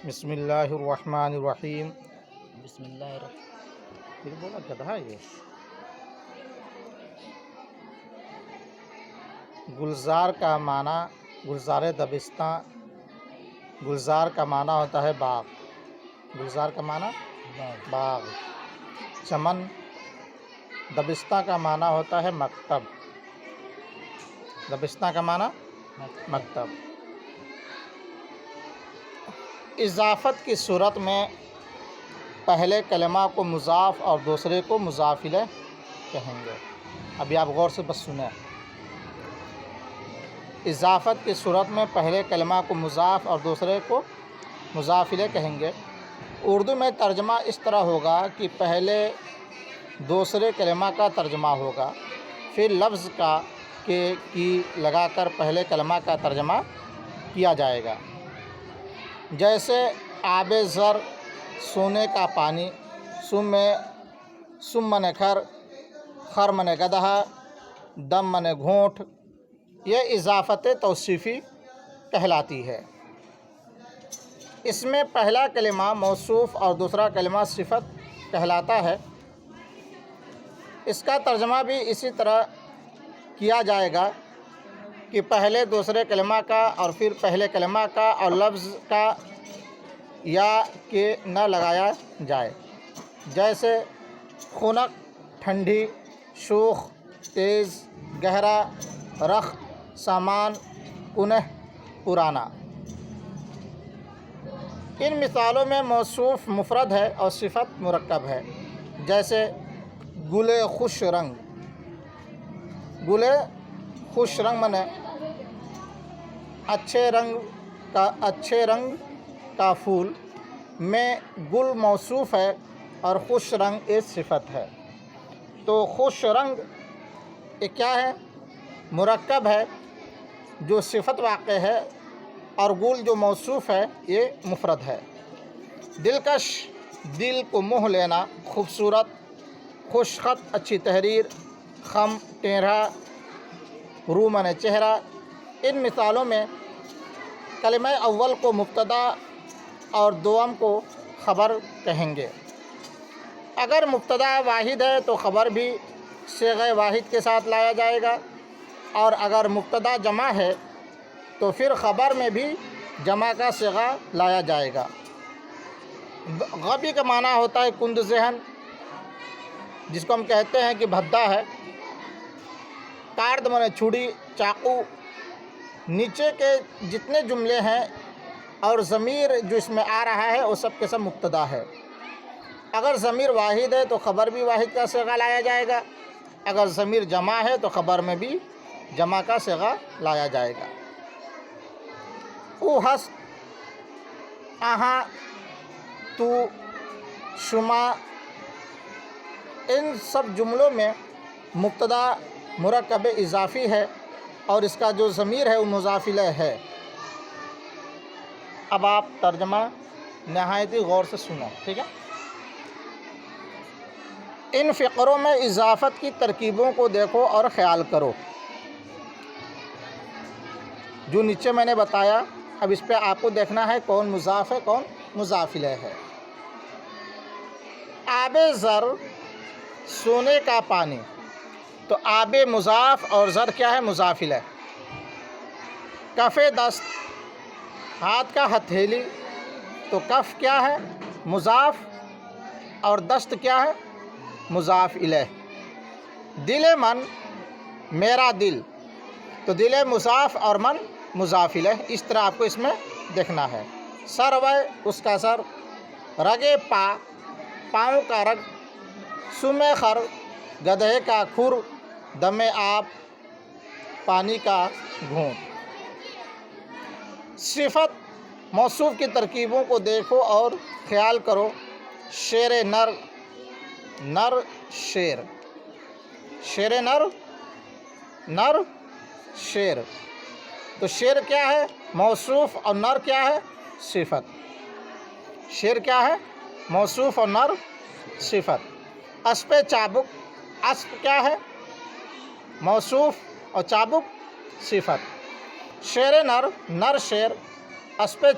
بسم اللہ الرحمن الرحیم۔ بسم اللہ الرحمن پھر بولا گدھا یہ گلزار کا معنی گلزار دبستاں، گلزار کا معنی ہوتا ہے باغ، گلزار کا معنی باغ، چمن، دبستاں کا معنی ہوتا ہے مکتب، دبستاں کا معنی مکتب۔ اضافت کی صورت میں پہلے کلمہ کو مضاف اور دوسرے کو مضاف الیہ کہیں گے۔ ابھی آپ غور سے بس سنیں۔ اضافت کی صورت میں پہلے کلمہ کو مضاف اور دوسرے کو مضاف الیہ کہیں گے۔ اردو میں ترجمہ اس طرح ہوگا کہ پہلے دوسرے کلمہ کا ترجمہ ہوگا، پھر لفظ کا کی لگا کر پہلے کلمہ کا ترجمہ کیا جائے گا۔ جیسے آب زر، سونے کا پانی، سم منے کھر، خر منے گدھا، دم منے گھونٹ، یہ اضافت توصیفی کہلاتی ہے۔ اس میں پہلا کلمہ موصوف اور دوسرا کلمہ صفت کہلاتا ہے۔ اس کا ترجمہ بھی اسی طرح کیا جائے گا کہ پہلے دوسرے کلمہ کا اور پھر پہلے کلمہ کا اور لفظ کا یا کہ نہ لگایا جائے۔ جیسے خنک ٹھنڈی، شوخ تیز، گہرا رخت، سامان کنہ پرانا۔ ان مثالوں میں موصوف مفرد ہے اور صفت مرکب ہے۔ جیسے گلے خوش رنگ، گلے خوش رنگ منے اچھے رنگ کا پھول، میں گل موصوف ہے اور خوش رنگ ایک صفت ہے۔ تو خوش رنگ یہ کیا ہے؟ مرکب ہے جو صفت واقع ہے، اور گل جو موصوف ہے یہ مفرد ہے۔ دلکش، دل کو موہ لینا، خوبصورت، خوش خط اچھی تحریر، خم ٹیڑھا، رو منے چہرہ۔ ان مثالوں میں کلمہ اول کو مبتدا اور دوم کو خبر کہیں گے۔ اگر مبتدا واحد ہے تو خبر بھی صیغہ واحد کے ساتھ لایا جائے گا، اور اگر مبتدا جمع ہے تو پھر خبر میں بھی جمع کا صیغہ لایا جائے گا۔ غبی کا معنی ہوتا ہے کند ذہن، جس کو ہم کہتے ہیں کہ بھدا ہے۔ کارد منے چھری، چاقو۔ نیچے کے جتنے جملے ہیں اور ضمیر جو اس میں آ رہا ہے وہ سب کے سب مبتدا ہے۔ اگر ضمیر واحد ہے تو خبر بھی واحد کا صیغہ لایا جائے گا، اگر ضمیر جمع ہے تو خبر میں بھی جمع کا صیغہ لایا جائے گا۔ او ہست، آہاں، تو، شما، ان سب جملوں میں مبتدا مرکب اضافی ہے اور اس کا جو ضمیر ہے وہ مضاف الیہ ہے۔ اب آپ ترجمہ نہایت ہی غور سے سنیں، ٹھیک ہے؟ ان فقروں میں اضافت کی ترکیبوں کو دیکھو اور خیال کرو جو نیچے میں نے بتایا۔ اب اس پہ آپ کو دیکھنا ہے کون مضاف ہے کون مضاف الیہ ہے۔ آب زر، سونے کا پانی، تو آب مضاف اور زر کیا ہے؟ مضاف الیہ۔ کف دست، ہاتھ کا ہتھیلی، تو کف کیا ہے؟ مضاف، اور دست کیا ہے؟ مضاف الیہ۔ دل من، میرا دل، تو دل مضاف اور من مضاف الیہ۔ اس طرح آپ کو اس میں دیکھنا ہے۔ سر وے، اس کا سر۔ رگ پا، پاؤں کا رگ۔ سم خر، گدھے کا کھر۔ دم آب، پانی کا گھونٹ۔ صفت موصوف کی ترکیبوں کو دیکھو اور خیال کرو۔ شیر نر، نر شیر، شیر نر، نر شیر، تو شیر کیا ہے؟ موصوف، اور نر کیا ہے؟ صفت۔ شیر کیا ہے؟ موصوف اور نر صفت۔ اسپ چابک، اسپ کیا ہے؟ موصوف اور چابک صفت۔ شیر نر، نر شیر، اسپ